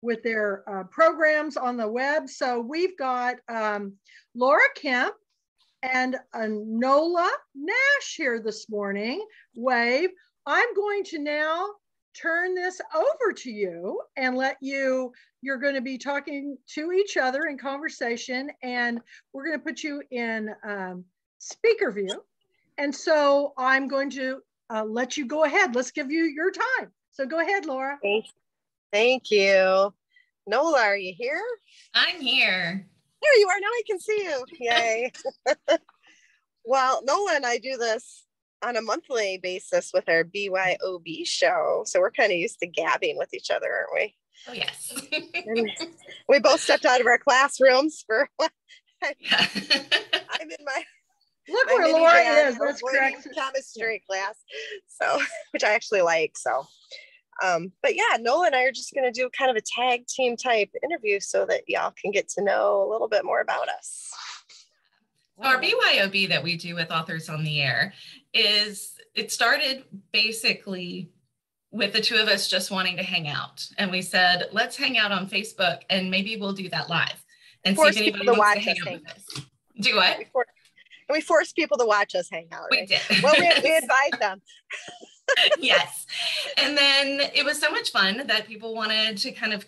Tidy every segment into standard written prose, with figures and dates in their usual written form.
with their programs on the web. So we've got Laura Kemp and Nola Nash here this morning. Wave. I'm going to now turn this over to you and you're going to be talking to each other in conversation, and we're going to put you in speaker view. And so I'm going to let you go ahead. Let's give you your time. So go ahead, Laura. Thank you. Nola, are you here? I'm here. There you are. Now I can see you. Yay. Well, Nola and I do this on a monthly basis with our BYOB show. So we're kind of used to gabbing with each other, aren't we? Oh, yes. We both stepped out of our classrooms for I'm in my look where Laura is. That's correct. Chemistry class. So which I actually like. So but yeah, Nola and I are just going to do kind of a tag team type interview so that y'all can get to know a little bit more about us. So our BYOB that we do with Authors on the Air it started basically with the two of us just wanting to hang out. And we said, let's hang out on Facebook and maybe we'll do that live and see if anybody wants to hang out with us. Do what? We forced people to watch us hang out. Right? We did. Well, we advised them. Yes. And then it was so much fun that people wanted to kind of,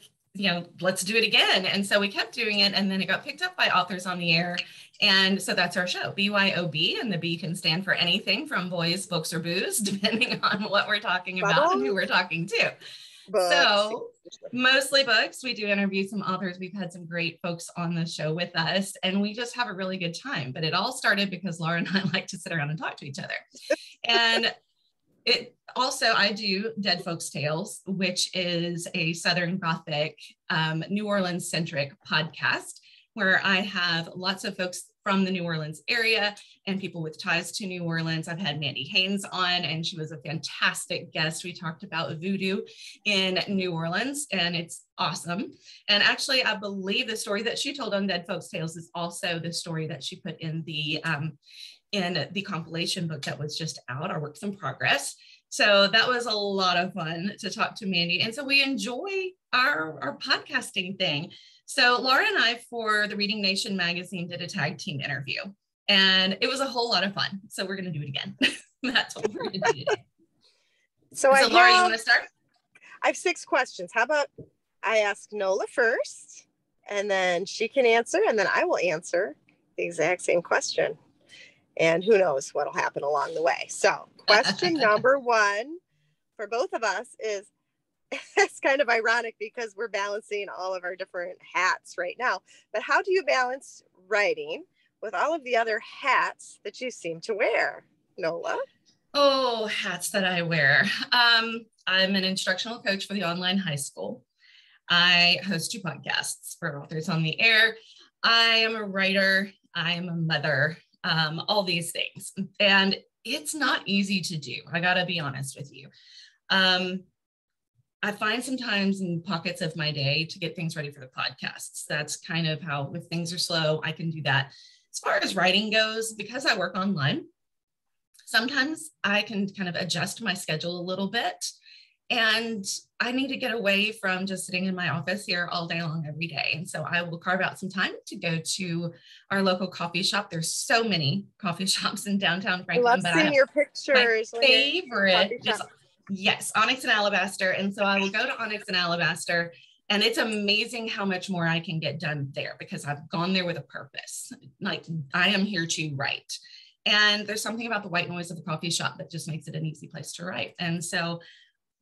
let's do it again. And so we kept doing it. And then it got picked up by Authors on the Air. And so that's our show, BYOB. And the B can stand for anything from boys, books, or booze, depending on what we're talking about and who we're talking to. Books. So mostly books. We do interview some authors. We've had some great folks on the show with us, and we just have a really good time. But it all started because Laura and I like to sit around and talk to each other. And I do Deadfolk'stales, which is a Southern Gothic, New Orleans centric podcast where I have lots of folks from the New Orleans area and people with ties to New Orleans. I've had Mandy Haynes on, and she was a fantastic guest. We talked about voodoo in New Orleans, and it's awesome. And actually, I believe the story that she told on Deadfolk'stales is also the story that she put in the compilation book that was just out, our Works in Progress. So that was a lot of fun to talk to Mandy. And so we enjoy our podcasting thing. So Laura and I, for the Reading Nation magazine, did a tag team interview, and it was a whole lot of fun. So we're going to do it again. That's what we're going to do today. So Laura, you want to start? I have 6 questions. How about I ask Nola first, and then she can answer, and then I will answer the exact same question. And who knows what'll happen along the way. So question number 1 for both of us is, it's kind of ironic because we're balancing all of our different hats right now, but how do you balance writing with all of the other hats that you seem to wear, Nola? Oh, hats that I wear. I'm an instructional coach for the online high school. I host 2 podcasts for Authors on the Air. I am a writer. I am a mother. All these things. And it's not easy to do. I got to be honest with you. I find sometimes in pockets of my day to get things ready for the podcasts. That's kind of how, if things are slow, I can do that. As far as writing goes, because I work online, sometimes I can kind of adjust my schedule a little bit. And I need to get away from just sitting in my office here all day long every day. And so I will carve out some time to go to our local coffee shop. There's so many coffee shops in downtown Franklin. I love seeing your pictures. My favorite is, yes, Onyx and Alabaster. And so I will go to Onyx and Alabaster, and it's amazing how much more I can get done there because I've gone there with a purpose. Like, I am here to write. And there's something about the white noise of the coffee shop that just makes it an easy place to write. And so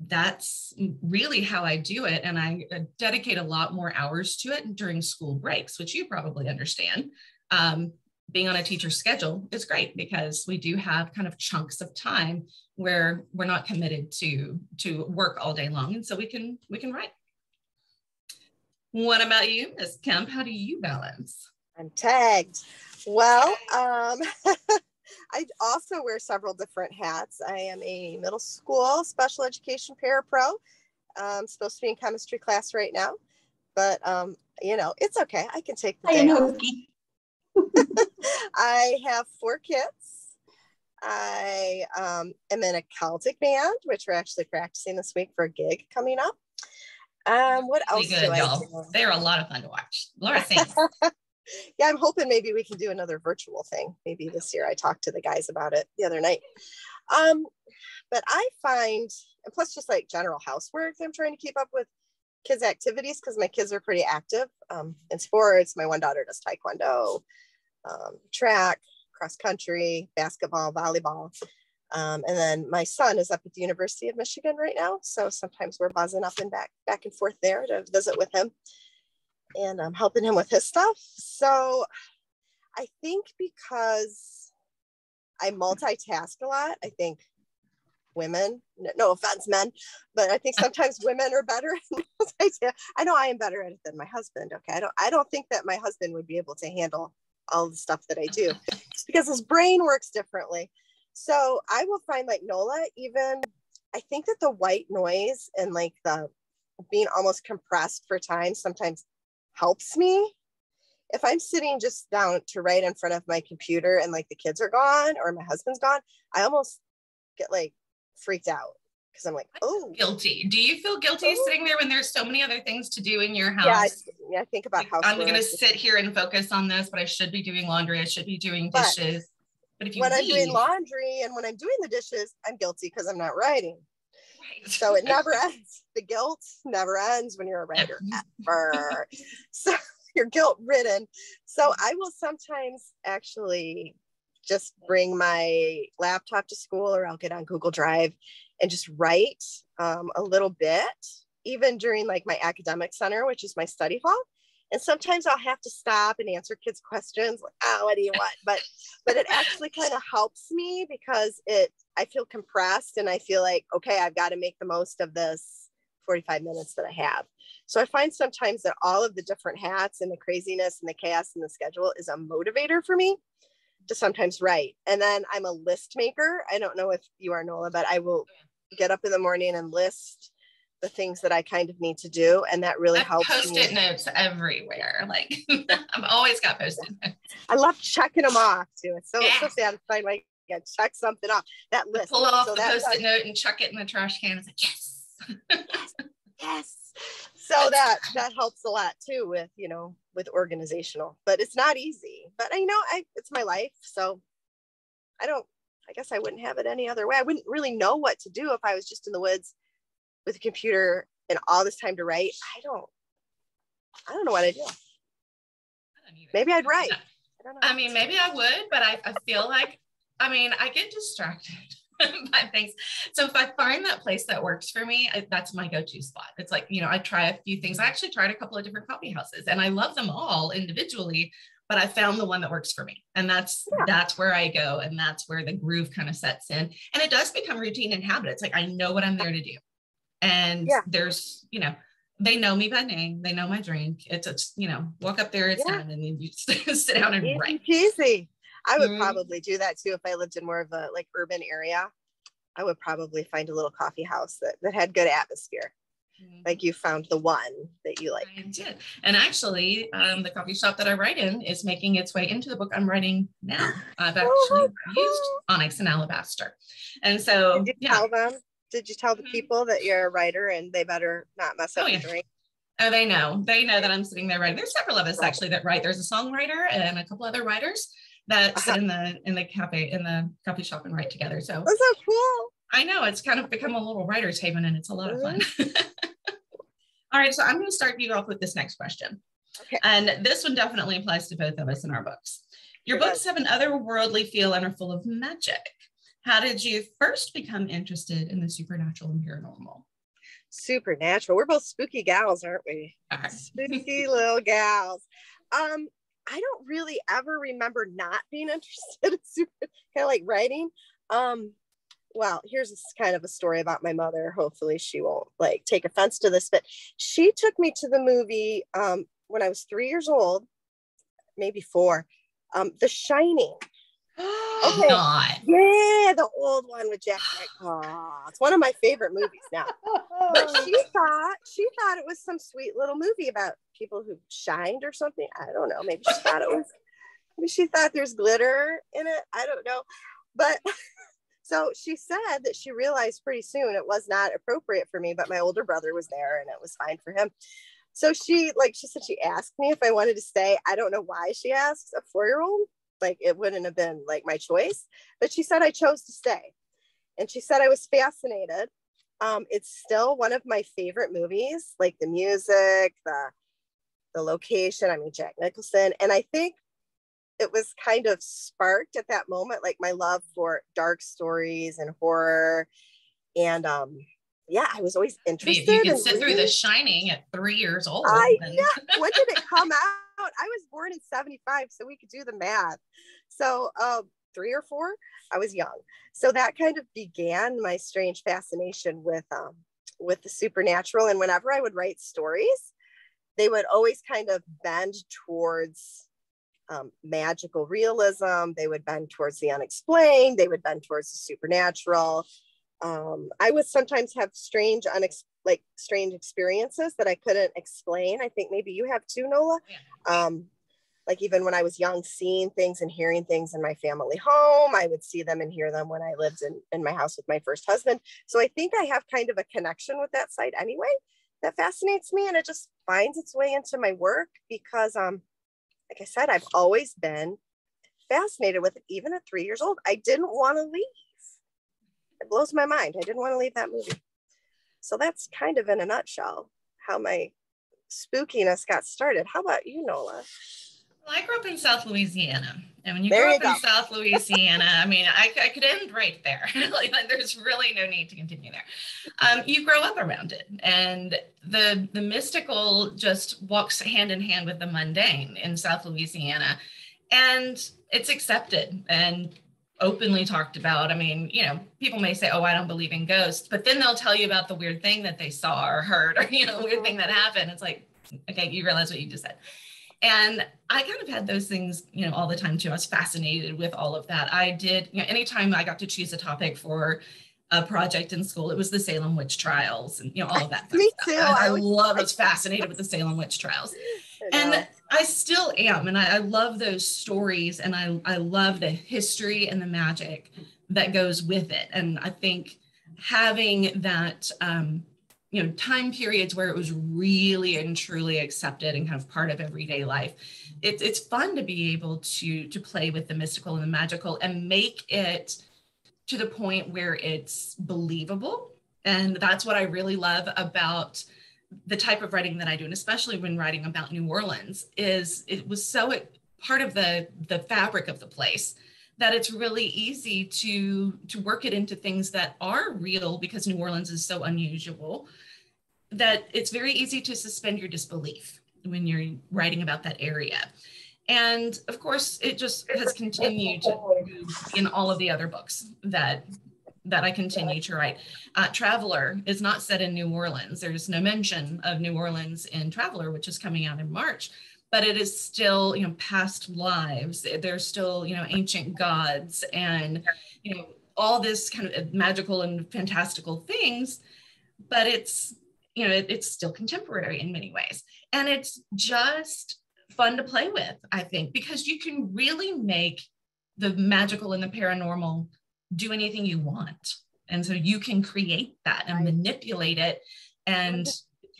that's really how I do it. And I dedicate a lot more hours to it during school breaks, which you probably understand. Being on a teacher's schedule is great because we do have kind of chunks of time where we're not committed to work all day long. And so we can write. What about you, Ms. Kemp? How do you balance? I'm tagged. Well, I also wear several different hats. I am a middle school special education parapro. I'm supposed to be in chemistry class right now, but it's okay. I can take the day off. I have 4 kids. I am in a Celtic band, which we're actually practicing this week for a gig coming up. What Really else good, do I y'all. do? They're a lot of fun to watch. Laura sings. Yeah, I'm hoping maybe we can do another virtual thing. Maybe this year. I talked to the guys about it the other night. But I find, and plus just like general housework, I'm trying to keep up with kids' activities because my kids are pretty active in sports. My one daughter does taekwondo, track, cross country, basketball, volleyball. And then my son is up at the University of Michigan right now. So sometimes we're buzzing up and back and forth there to visit with him. And I'm helping him with his stuff. So I think because I multitask a lot, I think women, no offense, men, but I think sometimes women are better at multitasking. I know I am better at it than my husband. Okay. I don't think that my husband would be able to handle all the stuff that I do because his brain works differently. So I will find like Nola, even I think that the white noise and like the being almost compressed for time sometimes helps me. If I'm sitting just down to write in front of my computer and like the kids are gone or my husband's gone, I almost get like freaked out because I'm like, oh, guilty. Do you feel guilty sitting there when there's so many other things to do in your house? Yeah, I think about like, housework. I'm going to sit here and focus on this, but I should be doing laundry. I should be doing dishes. But if you I'm doing laundry and when I'm doing the dishes, I'm guilty because I'm not writing. Right. So it never ends. The guilt never ends when you're a writer ever. So you're guilt ridden. So I will sometimes actually just bring my laptop to school or I'll get on Google Drive and just write a little bit, even during like my academic center, which is my study hall. And sometimes I'll have to stop and answer kids' questions like, oh, what do you want? But it actually kind of helps me because I feel compressed and I feel like, okay, I've got to make the most of this 45 minutes that I have. So I find sometimes that all of the different hats and the craziness and the chaos in the schedule is a motivator for me to sometimes write. And then I'm a list maker. I don't know if you are, Nola, but I will get up in the morning and list the things that I kind of need to do. And that really helps me. Post-it notes everywhere. Like I've always got post-it notes. I love checking them off too. It's so satisfying. Like, check something off that list. Pull off the post-it note and chuck it in the trash can. It's like, yes. Yes. So that helps a lot too with organizational, but it's not easy, but it's my life. So I guess I wouldn't have it any other way. I wouldn't really know what to do if I was just in the woods with a computer and all this time to write. I don't know what I'd do. Maybe I'd write. I don't know. I mean, maybe I would, but I feel like, I get distracted by things. So if I find that place that works for me, that's my go-to spot. It's like, I try a few things. I actually tried a couple of different coffee houses and I love them all individually, but I found the one that works for me. And that's where I go. And that's where the groove kind of sets in. And it does become routine and habit. It's like, I know what I'm there to do. And there's, they know me by name. They know my drink. It's walk up there, it's done. And then you sit down and write. Easy. I would probably do that too. If I lived in more of a like urban area, I would probably find a little coffee house that had good atmosphere. Like you found the one that you like. I did. And actually, the coffee shop that I write in is making its way into the book I'm writing now. I've actually used onyx and alabaster. And so, did you tell the people that you're a writer and they better not mess up the drink? Oh, they know that I'm sitting there writing. There's several of us actually that write. There's a songwriter and a couple other writers that sit in the coffee shop and write together. So that's so cool. I know it's kind of become a little writer's haven and it's a lot of fun. All right, so I'm going to start you off with this next question. Okay. And this one definitely applies to both of us in our books. Your books have an otherworldly feel and are full of magic. How did you first become interested in the supernatural and paranormal? Supernatural. We're both spooky gals, aren't we? Spooky little gals. I don't really ever remember not being interested in kind of like writing. Well, here's kind of a story about my mother. Hopefully she won't like take offense to this, but she took me to the movie when I was 3 years old, maybe 4, The Shining. Okay. God. Yeah, the old one with Jack Black. Oh, it's one of my favorite movies now. But she thought it was some sweet little movie about people who shined or something. I don't know. Maybe she thought there's glitter in it. I don't know. But So she said that she realized pretty soon it was not appropriate for me, but my older brother was there and it was fine for him. So she said she asked me if I wanted to stay. I don't know why she asked a 4-year-old. Like, it wouldn't have been like my choice, but she said I chose to stay. And she said I was fascinated. It's still one of my favorite movies, like the music, the location. I mean, Jack Nicholson. And I think it was kind of sparked at that moment, like my love for dark stories and horror. And yeah, I was always interested. If you could sit through The Shining at 3 years old. When did it come out? I was born in 75, so we could do the math. So 3 or 4, I was young. So that kind of began my strange fascination with the supernatural. And whenever I would write stories, they would always kind of bend towards magical realism. They would bend towards the unexplained. They would bend towards the supernatural. I would sometimes have strange experiences that I couldn't explain. I think maybe you have too, Nola. Yeah. Like even when I was young, seeing things and hearing things in my family home, I would see them and hear them when I lived in my house with my first husband. So I think I have kind of a connection with that side anyway, that fascinates me. And it just finds its way into my work because, like I said, I've always been fascinated with it. Even at 3 years old, I didn't want to leave. It blows my mind. I didn't want to leave that movie. So that's kind of in a nutshell how my spookiness got started. How about you, Nola? Well, I grew up in South Louisiana. And when you grow up in South Louisiana, I mean, I could end right there. Like, there's really no need to continue there. You grow up around it. And the mystical just walks hand in hand with the mundane in South Louisiana. And it's accepted and openly talked about. I mean, you know, people may say, oh, I don't believe in ghosts, but then they'll tell you about the weird thing that they saw or heard, or, you know, weird thing that happened. It's like, okay, you realize what you just said. And I kind of had those things, you know, all the time too. I was fascinated with all of that. I did, you know, anytime I got to choose a topic for a project in school, it was the Salem witch trials and, you know, all of that. Me too. I was fascinated with the Salem witch trials. And I still am. And I love those stories. And I love the history and the magic that goes with it. And I think having that, you know, time periods where it was really and truly accepted and kind of part of everyday life, it's fun to be able to play with the mystical and the magical and make it to the point where it's believable. And that's what I really love about the type of writing that I do, and especially when writing about New Orleans, is it was so part of the fabric of the place that it's really easy to work it into things that are real, because New Orleans is so unusual that it's very easy to suspend your disbelief when you're writing about that area. And of course, it just has continued to in all of the other books that I continue to write. Traveler is not set in New Orleans. There's no mention of New Orleans in Traveler, which is coming out in March, but it is still, you know, past lives. There's still, you know, ancient gods and, you know, all this kind of magical and fantastical things, but it's, you know, it's still contemporary in many ways. And it's just fun to play with, I think, because you can really make the magical and the paranormal do anything you want. And so you can create that and manipulate it and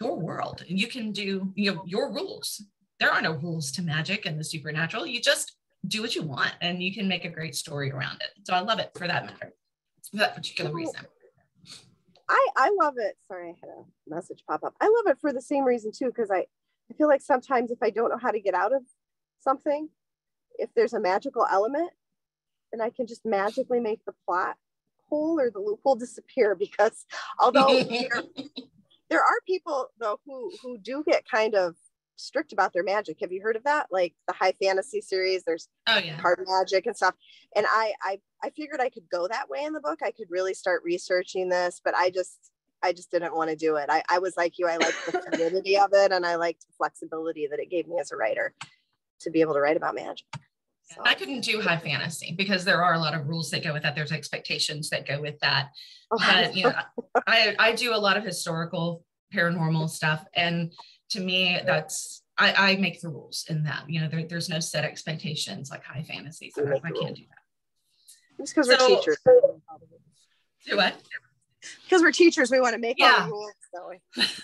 your world. And you can do, you know, your rules. There are no rules to magic and the supernatural. You just do what you want and you can make a great story around it. So I love it for that matter, for that particular reason. I love it. Sorry, I had a message pop up. I love it for the same reason too, because I feel like sometimes if I don't know how to get out of something, if there's a magical element, then I can just magically make the plot hole or the loophole disappear. Because although there are people though who do get kind of strict about their magic. Have you heard of that? Like the high fantasy series, there's hard magic and stuff. And I figured I could go that way in the book. I could really start researching this, but I just didn't want to do it. I was like you, I liked the fluidity of it, and I liked the flexibility that it gave me as a writer to be able to write about magic. So. I couldn't do high fantasy because there are a lot of rules that go with that. There's expectations that go with that. But you know, I do a lot of historical paranormal stuff, and to me, that's I make the rules in that. You know, there's no set expectations like high fantasy. So I can't do that. Just because we're teachers. Do what? Because we're teachers, we want to make all the rules.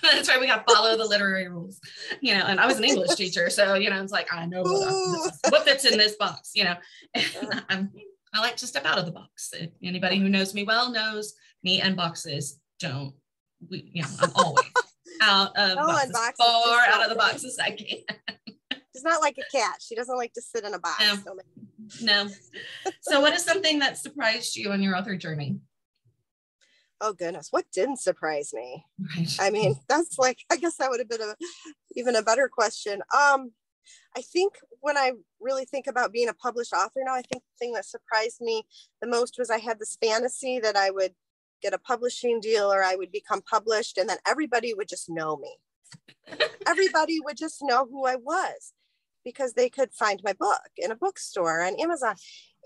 That's right. We got to follow the literary rules, you know, and I was an English teacher. So, you know, it's like, I know what fits in this box, you know, and I like to step out of the box. Anybody who knows me well knows me and boxes don't, you know, I'm always out of boxes, far out of the boxes I can. She's not like a cat. She doesn't like to sit in a box. No. So what is something that surprised you on your author journey? Oh goodness, what didn't surprise me? Right. I mean, that's like, I guess that would have been even a better question. I think when I really think about being a published author now, I think the thing that surprised me the most was I had this fantasy that I would get a publishing deal or I would become published and then everybody would just know me. Everybody would just know who I was because they could find my book in a bookstore on Amazon.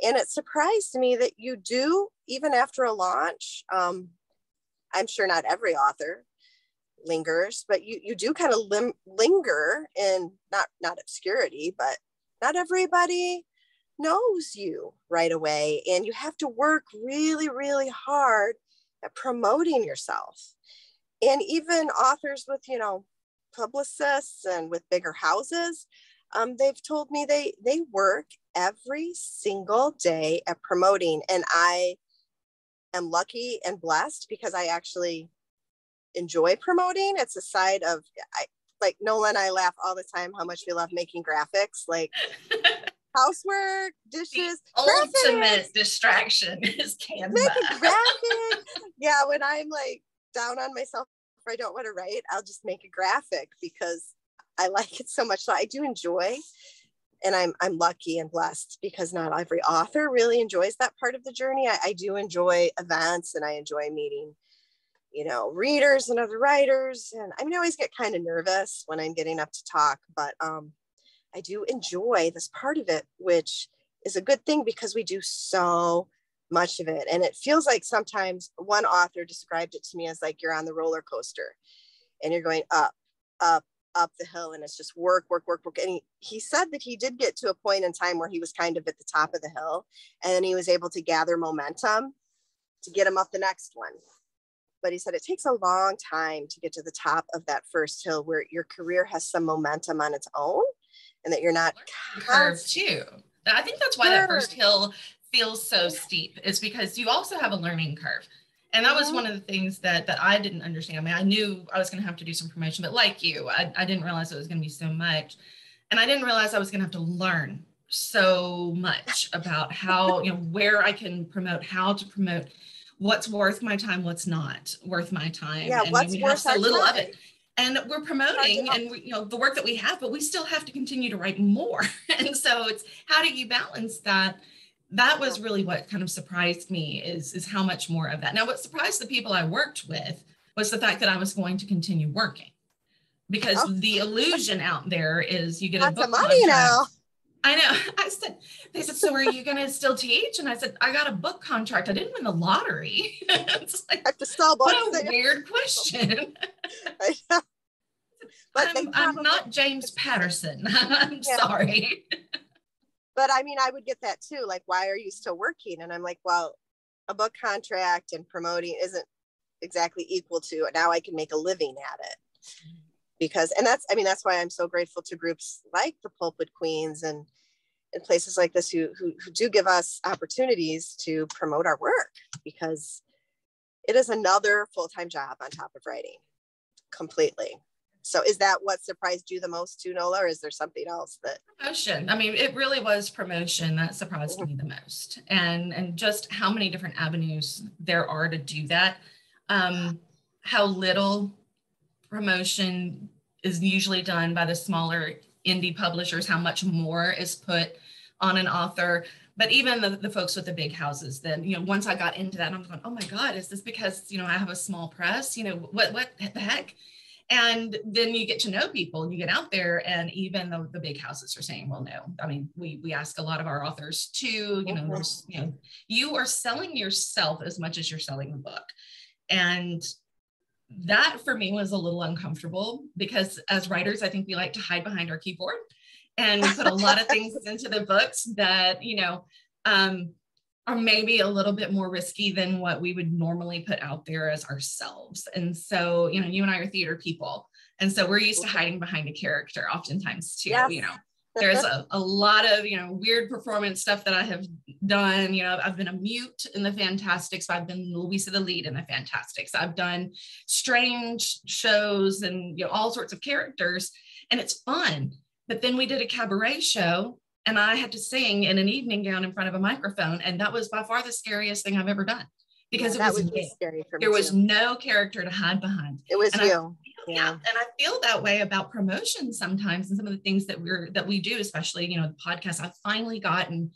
And it surprised me that you do, even after a launch, I'm sure not every author lingers, but you do kind of linger in not obscurity, but not everybody knows you right away. And you have to work really, really hard at promoting yourself. And even authors with, you know, publicists and with bigger houses, they've told me they work every single day at promoting. And I am lucky and blessed because I actually enjoy promoting. It's a side of, like Nola and I laugh all the time how much we love making graphics, like housework, dishes. The ultimate distraction is Canva. Make a graphic. Yeah, when I'm like down on myself, if I don't want to write, I'll just make a graphic because I like it so much. So I do enjoy, and I'm lucky and blessed because not every author really enjoys that part of the journey. I do enjoy events and I enjoy meeting, you know, readers and other writers. And I mean, I always get kind of nervous when I'm getting up to talk, but I do enjoy this part of it, which is a good thing because we do so much of it. And it feels like sometimes one author described it to me as like you're on the roller coaster and you're going up the hill and it's just work. And he said that he did get to a point in time where he was kind of at the top of the hill and then he was able to gather momentum to get him up the next one. But he said it takes a long time to get to the top of that first hill where your career has some momentum on its own and that you're not curved too. I think that's why that first hill feels so steep, is because you also have a learning curve. And that was one of the things that I didn't understand. I mean, I knew I was going to have to do some promotion, but like you, I didn't realize it was going to be so much. And I didn't realize I was going to have to learn so much about how, you know, where I can promote, how to promote, what's worth my time, what's not worth my time. Yeah, and what's we worth have so our little time. of it. And we're promoting and we, you know, the work that we have, but we still have to continue to write more. And so it's, how do you balance that? That was really what kind of surprised me is how much more of that. Now, what surprised the people I worked with was the fact that I was going to continue working, because the illusion out there is you get a book money contract. now. I know. They said, so are you going to still teach? And I said, I got a book contract. I didn't win the lottery. It's like, I have to sell books. What a weird question. But I'm not James Patterson. I'm sorry. But I mean, I would get that too. Like, why are you still working? And I'm like, well, a book contract and promoting isn't exactly equal to, now I can make a living at it. Because, and that's why I'm so grateful to groups like the Pulpit Queens and places like this who do give us opportunities to promote our work, because it is another full-time job on top of writing completely. So is that what surprised you the most too, Nola, or is there something else that? Promotion. I mean, it really was promotion that surprised me the most, and just how many different avenues there are to do that. How little promotion is usually done by the smaller indie publishers, how much more is put on an author. But even the folks with the big houses, then, you know, once I got into that, I'm going, oh my God, is this because, you know, I have a small press, you know, what the heck? And then you get to know people and you get out there, and even though the big houses are saying, well, no, I mean, we ask a lot of our authors too, you know, there's, you know, you are selling yourself as much as you're selling the book. And that for me was a little uncomfortable, because as writers, I think we like to hide behind our keyboard, and we put a lot of things into the books that, you know, are maybe a little bit more risky than what we would normally put out there as ourselves. And so, you know, you and I are theater people. And so we're used to hiding behind a character oftentimes too, Yes. you know. There's a lot of, you know, weird performance stuff that I have done. You know, I've been a mute in the Fantastics. I've been Louisa the lead in the Fantastics. I've done strange shows and, you know, all sorts of characters, and it's fun. But then we did a cabaret show and I had to sing in an evening gown in front of a microphone. And that was by far the scariest thing I've ever done, because Yeah, it was be scary for me there was too. no character to hide behind. It was and you. Yeah. And I feel that way about promotion sometimes, and some of the things that we do, especially, you know, the podcast. I've finally gotten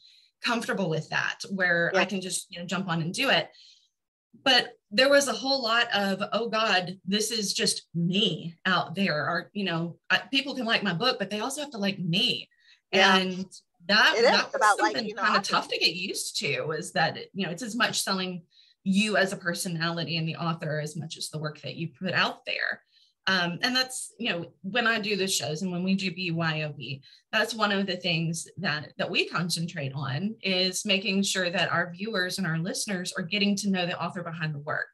comfortable with that, where I can just, you know, jump on and do it. But there was a whole lot of, oh God, this is just me out there. Or, you know, people can like my book, but they also have to like me. Yeah. And that was about something liking kind of tough to get used to, is that, you know, it's as much selling you as a personality and the author as much as the work that you put out there. And that's, you know, when I do the shows and when we do BYOB, that's one of the things that we concentrate on, is making sure that our viewers and our listeners are getting to know the author behind the work,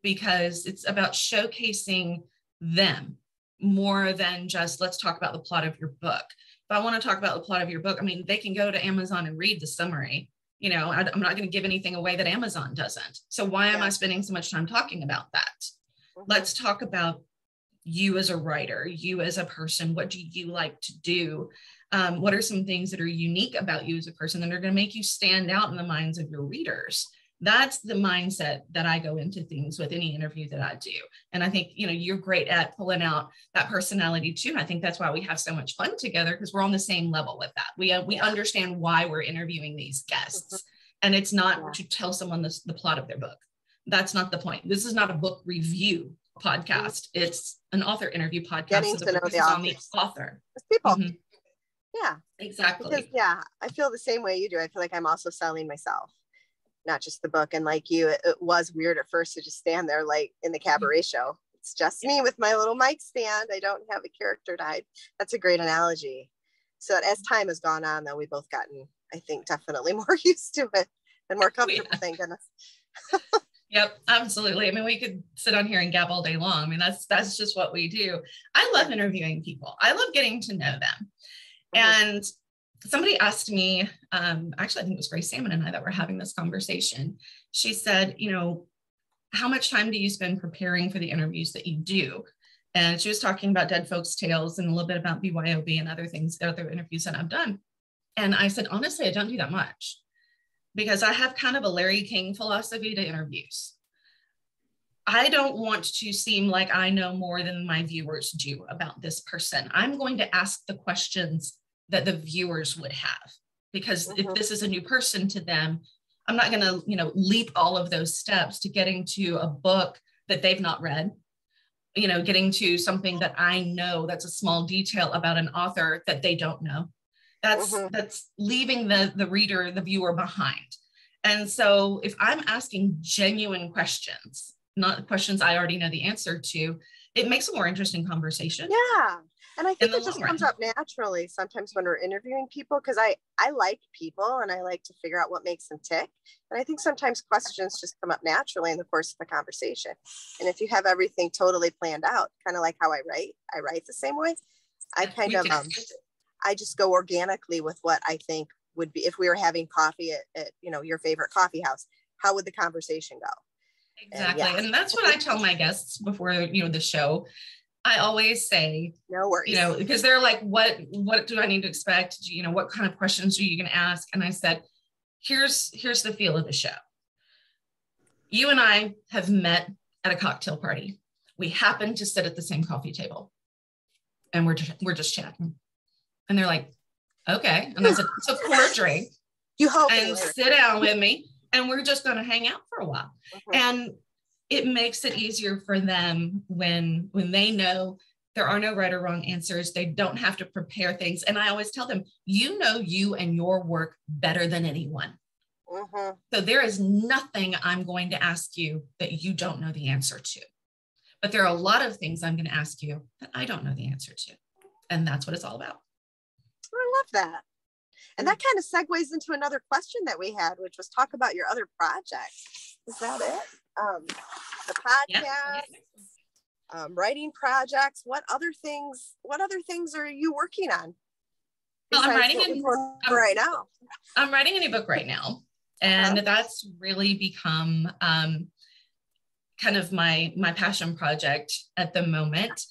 because it's about showcasing them more than just, let's talk about the plot of your book. If I want to talk about the plot of your book, I mean, they can go to Amazon and read the summary. You know, I'm not going to give anything away that Amazon doesn't. So why am I spending so much time talking about that? Let's talk about you as a writer, you as a person. What do you like to do? What are some things that are unique about you as a person that are going to make you stand out in the minds of your readers? That's the mindset that I go into things with any interview that I do. And I think, you know, you're great at pulling out that personality too. And I think that's why we have so much fun together, because we're on the same level with that. We understand why we're interviewing these guests. And it's not to tell someone the plot of their book. That's not the point. This is not a book review podcast. It's an author interview podcast. Getting to know the author. It's people. Yeah, exactly. Because, I feel the same way you do. I feel like I'm also selling myself, not just the book. And like you, it was weird at first to just stand there like in the cabaret show. It's just me with my little mic stand. I don't have a character to hide. That's a great analogy. So as time has gone on, though, we've both gotten, I think, definitely more used to it and more comfortable, thank goodness. Yep, absolutely. I mean, we could sit on here and gab all day long. I mean, that's just what we do. I love interviewing people. I love getting to know them. And somebody asked me, actually, I think it was Grace Salmon and I that were having this conversation. She said, you know, how much time do you spend preparing for the interviews that you do? And she was talking about Deadfolk'stales and a little bit about BYOB and other things, other interviews that I've done. And I said, honestly, I don't do that much, because I have kind of a Larry King philosophy to interviews. I don't want to seem like I know more than my viewers do about this person. I'm going to ask the questions that the viewers would have, because if this is a new person to them, I'm not going to, you know, leap all of those steps to getting to a book that they've not read, you know, getting to something that I know that's a small detail about an author that they don't know. That's leaving the reader, the viewer behind. And so if I'm asking genuine questions, not questions I already know the answer to, it makes a more interesting conversation. Yeah. And I think it just comes up naturally sometimes when we're interviewing people, because I like people and I like to figure out what makes them tick. And I think sometimes questions just come up naturally in the course of the conversation. And if you have everything totally planned out, kind of like how I write the same way. I kind of, I just go organically with what I think would be, if we were having coffee at you know, your favorite coffee house, how would the conversation go? Exactly. And that's what I tell my guests before, you know, the show. I always say, no worries, you know, because they're like, what do I need to expect? You know, what kind of questions are you going to ask? And I said, here's the feel of the show. You and I have met at a cocktail party. We happen to sit at the same coffee table and we're just chatting. And they're like, okay. And I said, so pour a drink and sit down with me. And we're just going to hang out for a while. And it makes it easier for them when they know there are no right or wrong answers. They don't have to prepare things. And I always tell them, you know, you and your work better than anyone. So there is nothing I'm going to ask you that you don't know the answer to. But there are a lot of things I'm going to ask you that I don't know the answer to. And that's what it's all about. I love that. And that kind of segues into another question that we had, which was talk about your other projects. Is that it? The podcast, writing projects. What other things are you working on? Well, I'm writing right now. I'm writing a new book right now. And that's really become kind of my passion project at the moment.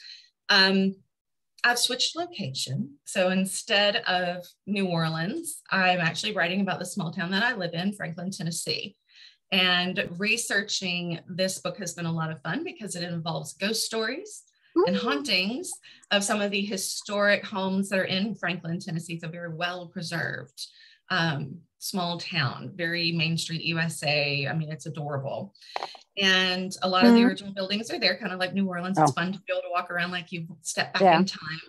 I've switched location. So instead of New Orleans, I'm actually writing about the small town that I live in, Franklin, Tennessee. And researching this book has been a lot of fun because it involves ghost stories and hauntings of some of the historic homes that are in Franklin, Tennessee. It's a very well preserved small town, very Main Street, USA. I mean, it's adorable. And a lot of the original buildings are there, kind of like New Orleans. It's fun to be able to walk around like you step back in time.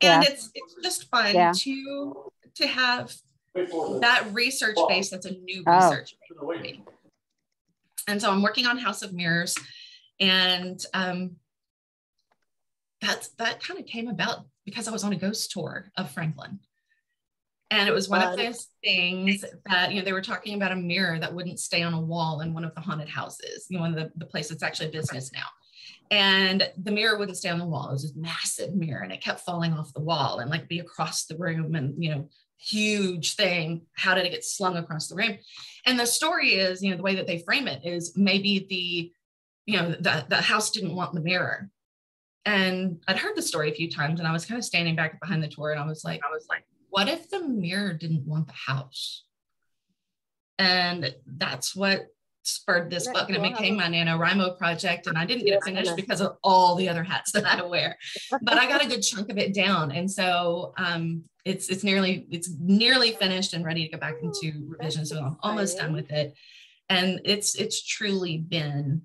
And it's just fun to have that research base. That's a new research base for me. And so I'm working on House of Mirrors, and that kind of came about because I was on a ghost tour of Franklin. And it was one of those things that, they were talking about a mirror that wouldn't stay on a wall in one of the haunted houses, one of the place that's actually a business now. And the mirror wouldn't stay on the wall. It was this massive mirror, and it kept falling off the wall and like be across the room, and, huge thing. How did it get slung across the room? And the story is, the way that they frame it is maybe the house didn't want the mirror. And I'd heard the story a few times, and I was kind of standing back behind the tour, and I was like, what if the mirror didn't want the house? And that's what spurred this book, and it became my NaNoWriMo project. And I didn't get it finished because of all the other hats that I wear, but I got a good chunk of it down. And so it's nearly finished and ready to go back into revision. So I'm almost done with it. And it's truly been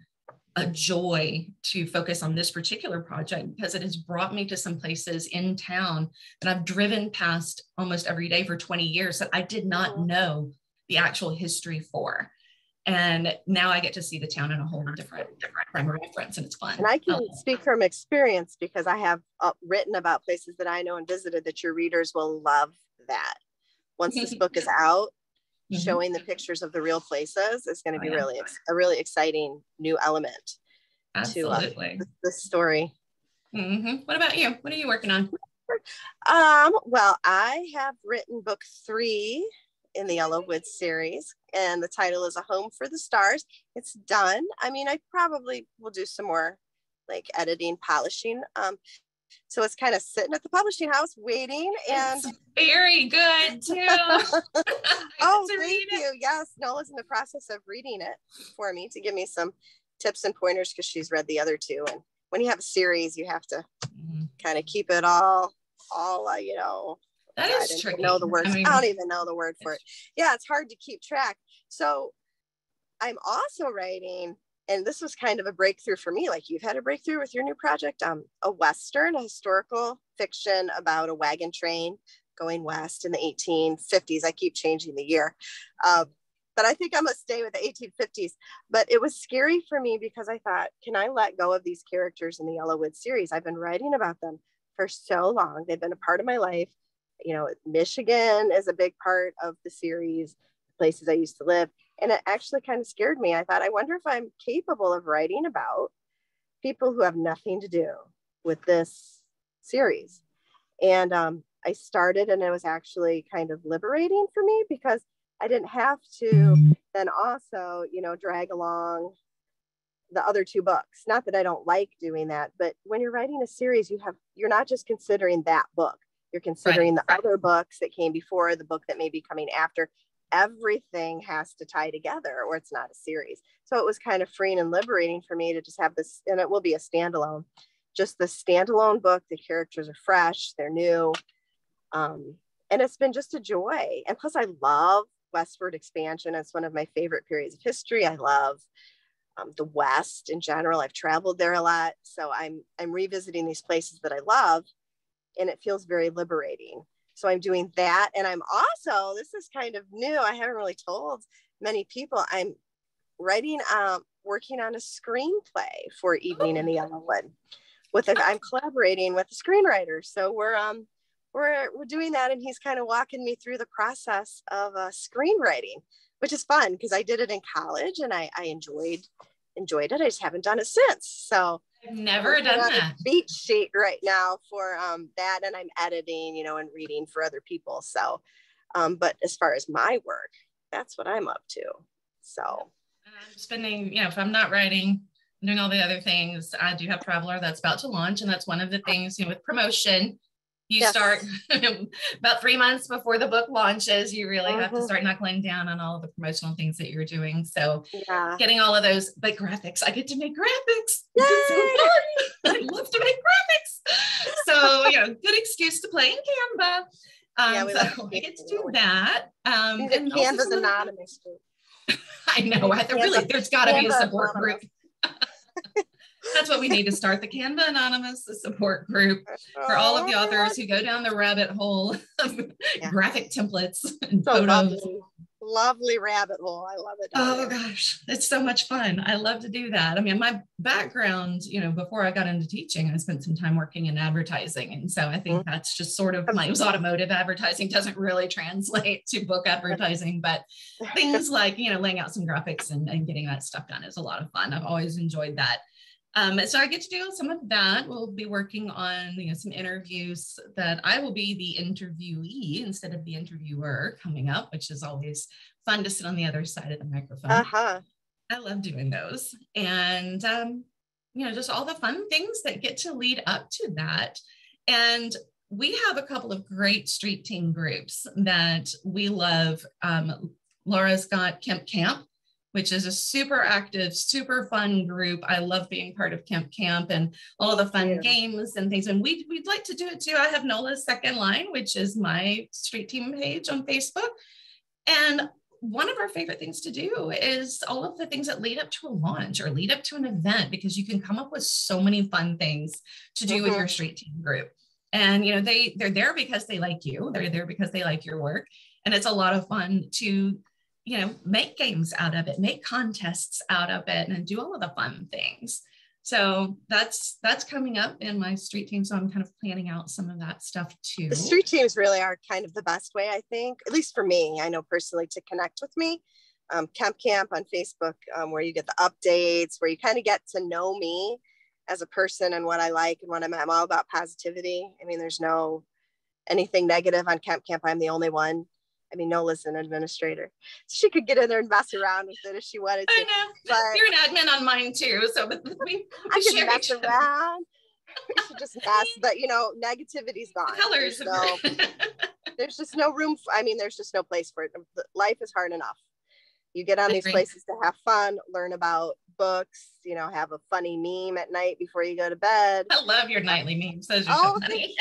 a joy to focus on this particular project because it has brought me to some places in town that I've driven past almost every day for 20 years that I did not know the actual history for. And now I get to see the town in a whole different frame of reference, and it's fun. And I can speak from experience because I have written about places that I know and visited that your readers will love that. Once this book is out, showing the pictures of the real places is going to be a really exciting new element to the story. What about you? What are you working on? Well, I have written book 3 in the Yellow Woods series, and the title is A Home for the Stars. It's done. I mean, I probably will do some more like editing, polishing. So it's kind of sitting at the publishing house waiting, and it's very good too. Oh, thank you. Yes, Nola's in the process of reading it for me to give me some tips and pointers because she's read the other 2. And when you have a series, you have to kind of keep it all that is tricky. Know the words. I don't even know the word for it. Yeah, it's hard to keep track. So I'm also writing, and this was kind of a breakthrough for me, like you've had a breakthrough with your new project, a Western, a historical fiction about a wagon train going west in the 1850s. I keep changing the year. But I think I'm going to stay with the 1850s. But it was scary for me because I thought, can I let go of these characters in the Yellowwood series? I've been writing about them for so long. They've been a part of my life. Michigan is a big part of the series, places I used to live. And it actually kind of scared me. I thought, I wonder if I'm capable of writing about people who have nothing to do with this series. And I started, and it was actually kind of liberating for me because I didn't have to then also, drag along the other 2 books. Not that I don't like doing that, but when you're writing a series, you're not just considering that book. You're considering the other books that came before, the book that may be coming after. Everything has to tie together or it's not a series. So it was kind of freeing and liberating for me to just have this, and it will be a standalone, just the standalone book. The characters are fresh, they're new. And it's been just a joy. And plus I love westward expansion. It's one of my favorite periods of history. I love the West in general. I've traveled there a lot. So I'm revisiting these places that I love, and it feels very liberating. So I'm doing that. And I'm also, this is kind of new, I haven't really told many people, I'm writing, working on a screenplay for Evening in the Yellowwood. I'm collaborating with a screenwriter. So we're we're doing that, and he's kind of walking me through the process of screenwriting, which is fun because I did it in college and I enjoyed it. I just haven't done it since. So I've never done that. Beat sheet right now for that, and I'm editing, and reading for other people. So, but as far as my work, that's what I'm up to. So I'm spending, if I'm not writing, I'm doing all the other things. I do have Traveler that's about to launch, and that's one of the things, with promotion. You start about 3 months before the book launches. You really have to start knuckling down on all of the promotional things that you're doing. So getting all of those, but graphics, I get to make graphics. It's so fun. I love to make graphics. So, good excuse to play in Canva. So I get to do that. And Canva's anonymous group. I know. There's got to be a support group. That's what we need to start, the Canva Anonymous, the support group for all of the authors who go down the rabbit hole of graphic templates and photos. Lovely rabbit hole. I love it. Oh gosh, it's so much fun. I love to do that. I mean, my background, before I got into teaching, I spent some time working in advertising. And so I think that's just sort of it was automotive advertising, doesn't really translate to book advertising, but things like, laying out some graphics and getting that stuff done is a lot of fun. I've always enjoyed that. So I get to do some of that. We'll be working on some interviews that I will be the interviewee instead of the interviewer coming up, which is always fun to sit on the other side of the microphone. I love doing those. And, just all the fun things that get to lead up to that. And we have a couple of great street team groups that we love. Laura's got Kemp Camp, which is a super active, super fun group. I love being part of Kemp Camp and all the fun games and things. And we'd like to do it too. I have Nola's Second Line, which is my street team page on Facebook. And one of our favorite things to do is all of the things that lead up to a launch or lead up to an event, because you can come up with so many fun things to do with your street team group. And, they're there because they like you. They're there because they like your work. And it's a lot of fun to make games out of it, make contests out of it, and do all of the fun things. So that's coming up in my street team. So I'm kind of planning out some of that stuff too. The street teams really are kind of the best way, I think, at least for me, I know personally, to connect with me. Kemp Camp on Facebook, where you get the updates, where you kind of get to know me as a person and what I like and what I'm all about positivity. I mean, there's no anything negative on Kemp Camp. I'm the only one. I mean, Nola's an administrator, so she could get in there and mess around with it if she wanted to. I know. But you're an admin on mine too, so I can mess around. We should just mess, but negativity's gone. The colors. There's just no room. There's just no place for it. Life is hard enough. You get on these places to have fun, learn about books, have a funny meme at night before you go to bed. I love your nightly memes. Those are so funny.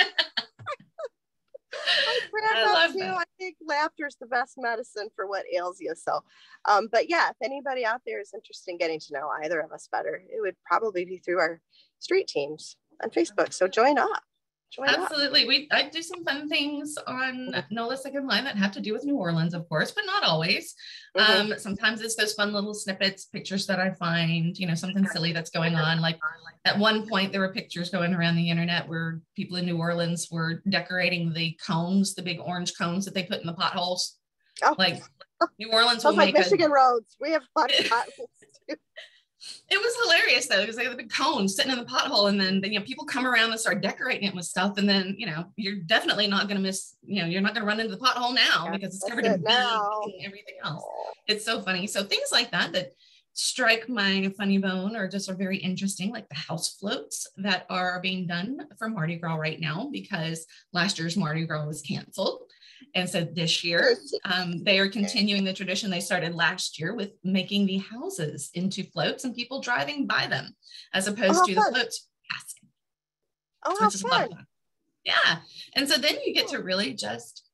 I love too. I think laughter is the best medicine for what ails you. So, but yeah, if anybody out there is interested in getting to know either of us better, it would probably be through our street teams on Facebook. So join up. Absolutely. I do some fun things on Nola's Second Line that have to do with New Orleans, of course, but not always. Sometimes it's those fun little snippets, pictures that I find, something silly that's going on. Like at one point, there were pictures going around the internet where people in New Orleans were decorating the cones, the big orange cones that they put in the potholes. Oh. Like New Orleans will make Michigan roads. We have potholes too. It was hilarious though, because they had the big cones sitting in the pothole, and then people come around and start decorating it with stuff, and then you're definitely not going to miss, you're not going to run into the pothole now because it's covered in beads and everything else. It's so funny. So things like that strike my funny bone or just are very interesting, like the house floats that are being done for Mardi Gras right now, because last year's Mardi Gras was canceled. And so this year, they are continuing the tradition they started last year with making the houses into floats and people driving by them, as opposed to the floats passing. Which is a lot of fun. Yeah. And so then you get to really just,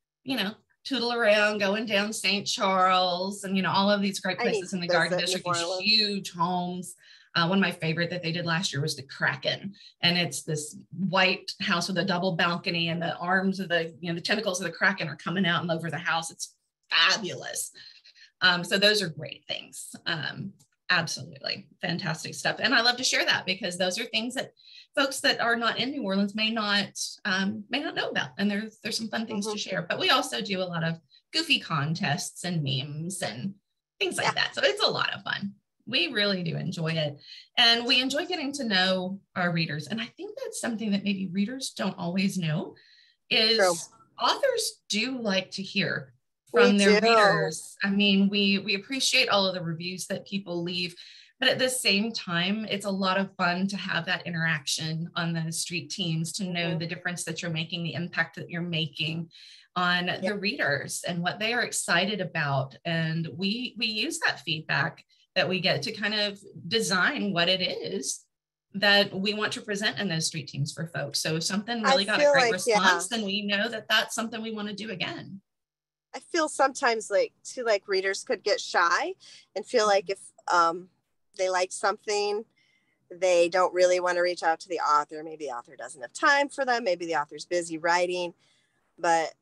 tootle around, going down St. Charles and, all of these great places in the Garden District, these huge homes. One of my favorite that they did last year was the Kraken, and it's this white house with a double balcony, and the arms of the tentacles of the Kraken are coming out and over the house. It's fabulous. So those are great things. Absolutely. Fantastic stuff. And I love to share that because those are things that folks that are not in New Orleans may not know about. And there's some fun things to share. But we also do a lot of goofy contests and memes and things like that. So it's a lot of fun. We really do enjoy it. And we enjoy getting to know our readers. And I think that's something that maybe readers don't always know is authors do like to hear from their readers. I mean, we appreciate all of the reviews that people leave, but at the same time, it's a lot of fun to have that interaction on the street teams, to know the difference that you're making, the impact that you're making on the readers and what they are excited about. And we use that feedback that we get to kind of design what it is that we want to present in those street teams for folks. So if something really got a great response, then we know that that's something we want to do again. I feel sometimes like readers could get shy and feel like if they like something, they don't really want to reach out to the author. Maybe the author doesn't have time for them. Maybe the author's busy writing. But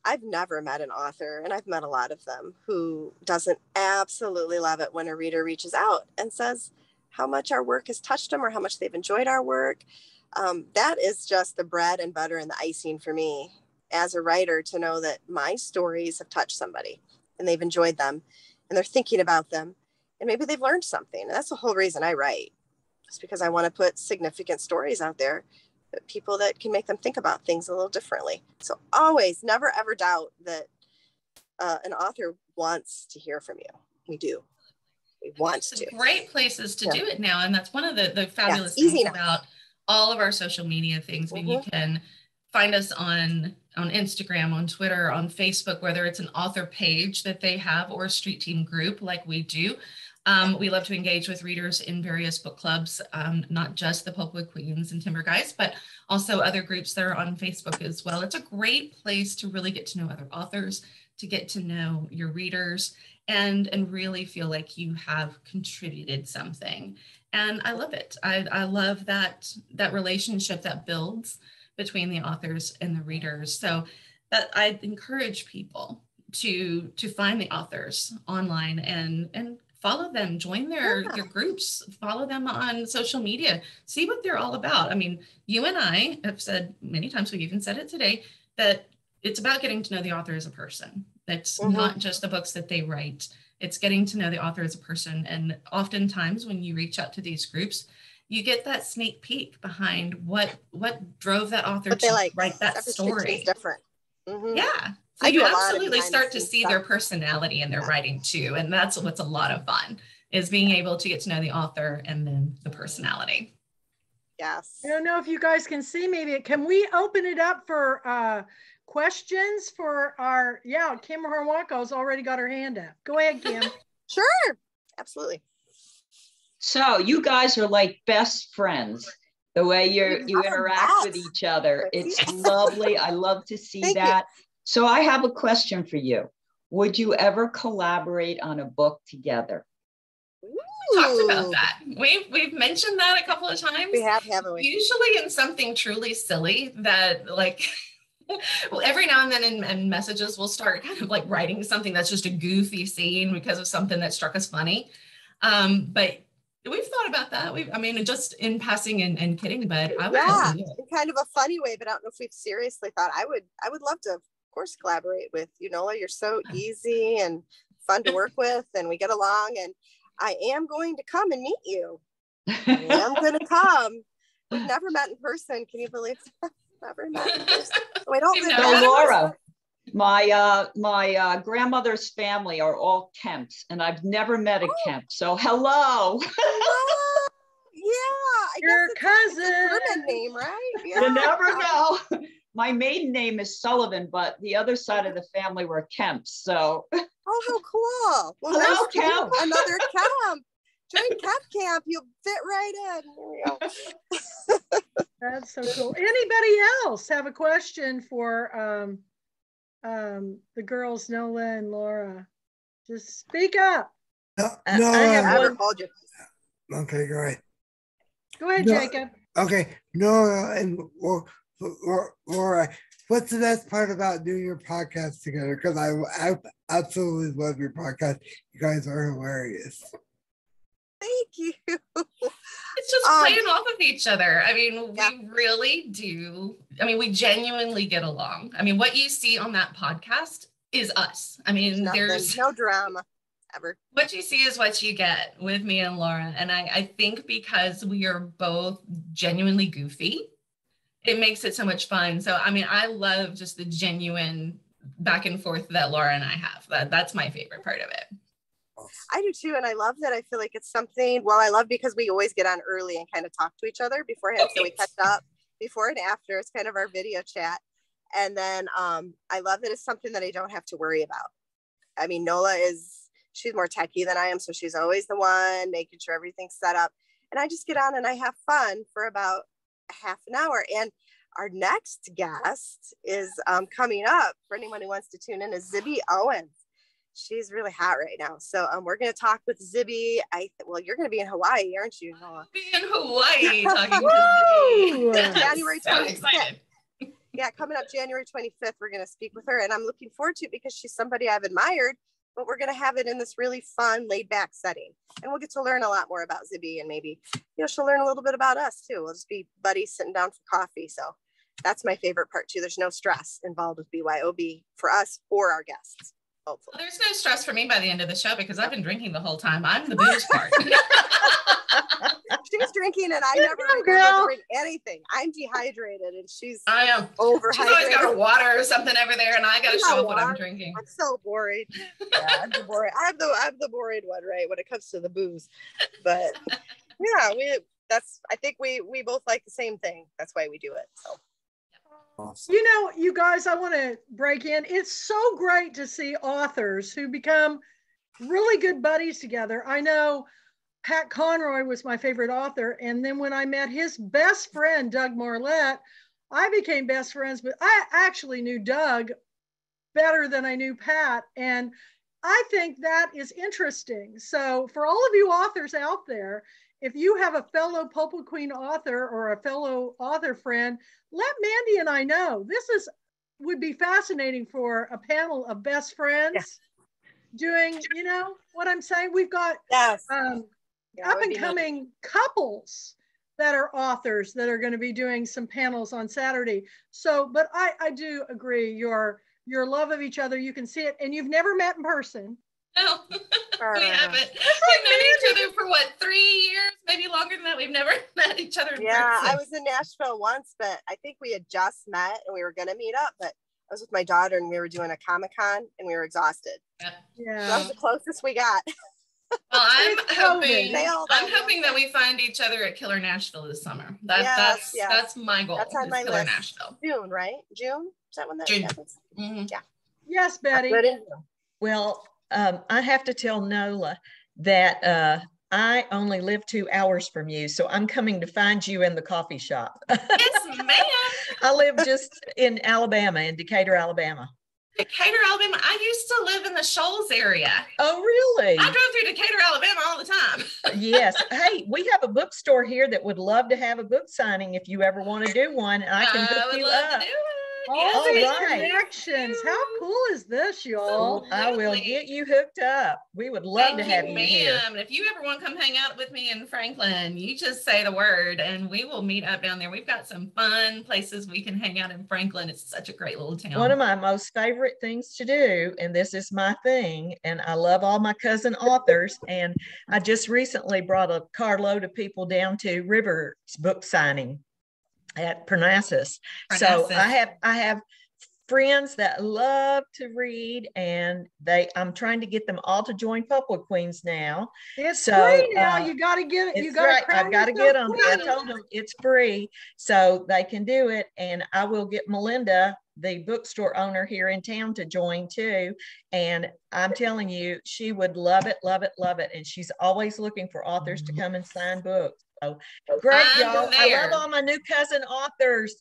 I've never met an author, and I've met a lot of them, who doesn't absolutely love it when a reader reaches out and says how much our work has touched them or how much they've enjoyed our work. That is just the bread and butter and the icing for me as a writer, to know that my stories have touched somebody and they've enjoyed them and they're thinking about them and maybe they've learned something. And that's the whole reason I write. It's because I want to put significant stories out there, people that can make them think about things a little differently. So always, never, ever doubt that an author wants to hear from you. We do. We want to. Great places to do it now. And that's one of the fabulous things about all of our social media things. I mean, you can find us on Instagram, on Twitter, on Facebook, whether it's an author page that they have or a street team group like we do. We love to engage with readers in various book clubs, not just the Pulpwood Queens and Timber Guys, but also other groups that are on Facebook as well. It's a great place to really get to know other authors, to get to know your readers, and really feel like you have contributed something. And I love it. I love that relationship that builds between the authors and the readers. So that I encourage people to find the authors online and follow them, join their groups, follow them on social media, see what they're all about. I mean, you and I have said many times, we've even said it today, that it's about getting to know the author as a person. It's not just the books that they write. It's getting to know the author as a person. And oftentimes when you reach out to these groups, you get that sneak peek behind what drove that author to write that story. Different. Yeah. So you absolutely start to see their personality in their writing too. And that's what's a lot of fun, is being able to get to know the author and then the personality. Yes. I don't know if you guys can see, maybe, can we open it up for questions for our, Kim Harwanko's already got her hand up. Go ahead, Kim. Sure. Absolutely. So you guys are like best friends, the way you interact with each other. It's lovely. I love to see that. So I have a question for you. Would you ever collaborate on a book together? Talked about that. We've mentioned that a couple of times. We have, haven't we? Usually in something truly silly that like, well, every now and then in messages, we'll start kind of like writing something that's just a goofy scene because of something that struck us funny. But we've thought about that. Just in passing and kidding, but I would in kind of a funny way, but I don't know if we've seriously thought. I would love to, of course, collaborate with you, Nola. You're so easy and fun to work with, and we get along. And I am going to come and meet you. I am going to come. We've never met in person. Can you believe that? Never met in person. We don't live so Laura, my grandmother's family are all Kemps, and I've never met a Kemp. So hello. Your cousin. It's a German name, right? Yeah. You never know. My maiden name is Sullivan, but the other side of the family were Kemps. So. Oh, how cool! Well, hello, Kemp. Another Kemp. Join Kemp Camp. You'll fit right in. There we go. That's so cool. Anybody else have a question for the girls, Nola and Laura? Just speak up. No, I have one. Okay, go ahead. Go ahead, Jacob. Okay, Nola and Laura, what's the best part about doing your podcast together? Because I absolutely love your podcast. You guys are hilarious. Thank you. It's just playing off of each other. I mean, we really do. I mean, we genuinely get along. I mean, what you see on that podcast is us. I mean, there's no drama ever. What you see is what you get with me and Laura. And I think because we are both genuinely goofy, it makes it so much fun. So, I mean, I love just the genuine back and forth that Laura and I have. That's my favorite part of it. I do too. And I love that. I feel like it's something, well, I love because we always get on early and kind of talk to each other beforehand. So we catch up before and after. It's kind of our video chat. And then I love that it's something that I don't have to worry about. I mean, Nola she's more techie than I am. So she's always the one making sure everything's set up. And I just get on and I have fun for about a half an hour. And our next guest is coming up for anyone who wants to tune in is Zibby Owens. She's really hot right now. So we're going to talk with Zibby. Well, you're going to be in Hawaii, aren't you, Nola? I'll be in Hawaii talking to Zibby. January 25th. Excited. Yeah, coming up January 25th, we're going to speak with her. And I'm looking forward to it because she's somebody I've admired, but we're going to have it in this really fun, laid back setting. And we'll get to learn a lot more about Zibby, and maybe, she'll learn a little bit about us too. We'll just be buddies sitting down for coffee. So that's my favorite part too. There's no stress involved with BYOB for us or our guests. Hopefully. Well, there's no stress for me by the end of the show because I've been drinking the whole time. I'm the booze part. She's drinking and I never drink anything. I'm dehydrated and I am overhydrated. She's always got her water or something over there, and I got to show up what I'm drinking. I'm so bored. Yeah, I'm the bored. I'm the bored one, right? When it comes to the booze, but yeah, I think we both like the same thing. That's why we do it. So. Awesome. You guys, I want to break in. It's so great to see authors who become really good buddies together. I know Pat Conroy was my favorite author. And then when I met his best friend, Doug Marlette, I became best friends, but I actually knew Doug better than I knew Pat. And I think that is interesting. So for all of you authors out there, if you have a fellow Popal Queen author or a fellow author friend, let Mandy and I know. This would be fascinating for a panel of best friends doing, what I'm saying? We've got up and coming couples that are authors that are going to be doing some panels on Saturday. So, but I do agree, your love of each other, you can see it, and you've never met in person. No, we haven't. We've known each other for 3 years, maybe longer than that. We've never met each other in person. I was in Nashville once, but I think we had just met and we were going to meet up, but I was with my daughter and we were doing a Comic-Con and we were exhausted. Yeah. So that was the closest we got. Well, I'm hoping that we find each other at Killer Nashville this summer. That's my goal. That's on my Killer list. Nashville. June, right? June? Is that when that happens? Mm-hmm. Yeah. Yes, Betty. Well, I have to tell Nola that I only live 2 hours from you, so I'm coming to find you in the coffee shop. Yes, ma'am. I live just in Alabama, in Decatur, Alabama. Decatur, Alabama. I used to live in the Shoals area. Oh, really? I drove through Decatur, Alabama all the time. Yes. Hey, we have a bookstore here that would love to have a book signing if you ever want to do one. And I can hook you up. To do it. All these connections. How cool is this, y'all? So I will get you hooked up. We would love to have you here. And if you ever want to come hang out with me in Franklin, you just say the word and we will meet up down there. We've got some fun places we can hang out in Franklin. It's such a great little town. One of my most favorite things to do, and this is my thing, and I love all my cousin authors, and I just recently brought a carload of people down to River's book signing at Parnassus. So I have friends that love to read, and I'm trying to get them all to join Popal Queens now. It's free now. You got to get it. I've got to get them. I told them it's free, so they can do it. And I will get Melinda, the bookstore owner here in town, to join too. And I'm telling you, she would love it, love it, love it. And she's always looking for authors to come and sign books. So great, y'all. I love all my new cousin authors.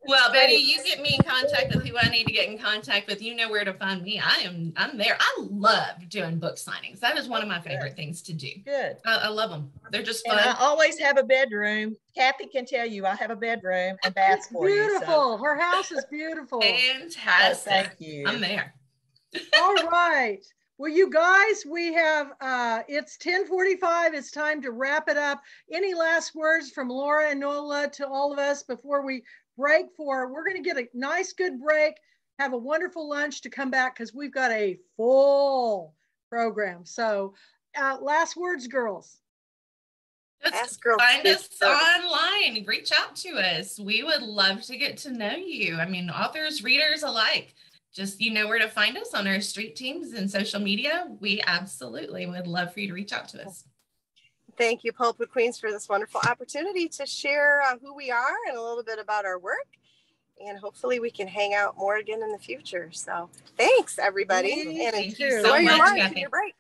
Well, Betty, you get me in contact with who I need to get in contact with. You know where to find me. I'm there. I love doing book signings. That is one of my favorite things to do. Good. I love them. They're just fun. And I always have a bedroom. Kathy can tell you I have a bedroom and bath for you. Beautiful. Her house is beautiful. Fantastic. Thank you. I'm there. All right. Well, you guys, we have, it's 10:45. It's time to wrap it up. Any last words from Laura and Nola to all of us before we break we're going to get a nice, good break, have a wonderful lunch to come back because we've got a full program. So last words, girls. Just find us online, reach out to us. We would love to get to know you. I mean, authors, readers alike. Just, you know where to find us on our street teams and social media. We absolutely would love for you to reach out to us. Thank you, Pulpwood Queens, for this wonderful opportunity to share who we are and a little bit about our work. And hopefully we can hang out more again in the future. So thanks, everybody. And thank you so much. Your break.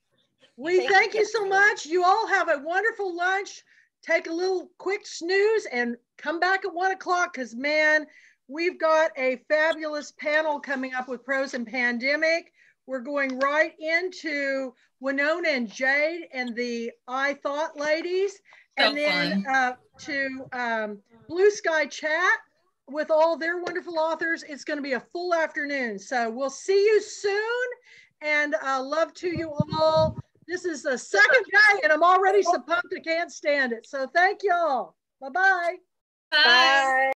We thank you so much. You all have a wonderful lunch. Take a little quick snooze and come back at 1 o'clock because, man, we've got a fabulous panel coming up with Pros and Pandemic. We're going right into Winona and Jade and the I Thought ladies. So and then to Blue Sky Chat with all their wonderful authors. It's going to be a full afternoon. So we'll see you soon. And love to you all. This is the second day and I'm already so pumped I can't stand it. So thank y'all. Bye-bye. Bye.